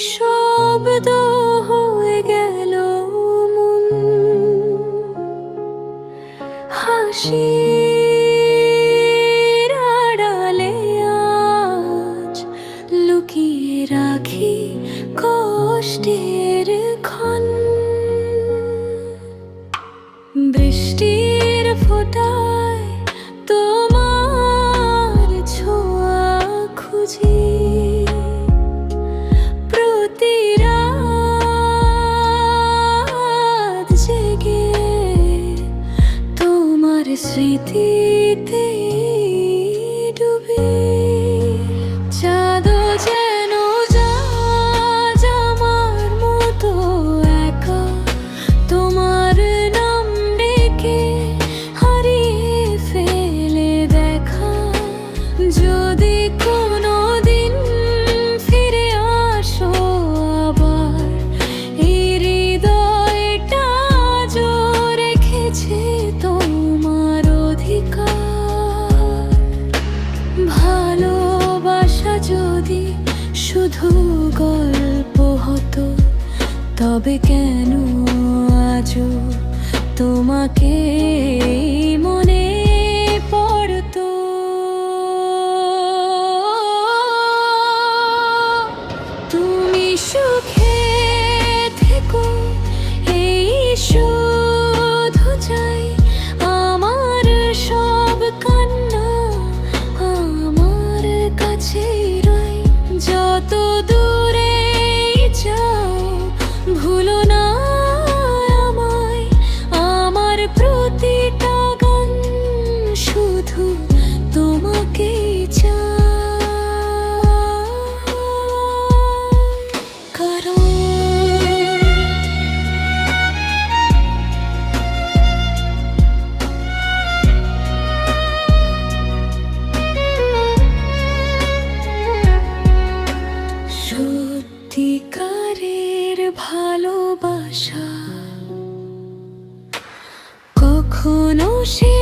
নিঃশব্দ হয়ে গেল মন, হাসির আড়ালে আজ লুকিয়ে রাখি কষ্টের ক্ষণ। বৃষ্টির ফোঁটায় তোমার ছোঁয়া খুঁজি, প্রতি রাত জেগে তোমার স্মৃতিতে ডুবে। চাঁদও যেন আজ আমার মতো একা, তোমার নাম ডেকে হারিয়ে ফেলে দেখা। যদি কোনো দিন ফিরে আসো আবার, এই হৃদয়টা আজও রেখেছে তোমার অধিকার। ভালোবাসা যদি শুধু গল্প হতো, তবে কেন আজও তোমাকে মনে পড়তো। তুমি সুখে থেকো, এই শুধু চাই। আমার সব কান্না আমার কাছেই রয়, যত দূরে যাও ভুলো না আমায়। আমার প্রতিটা গান শুধু তোমাকেই চায়, কারণ সত্যিকারের ভালোবাসা কখনো সে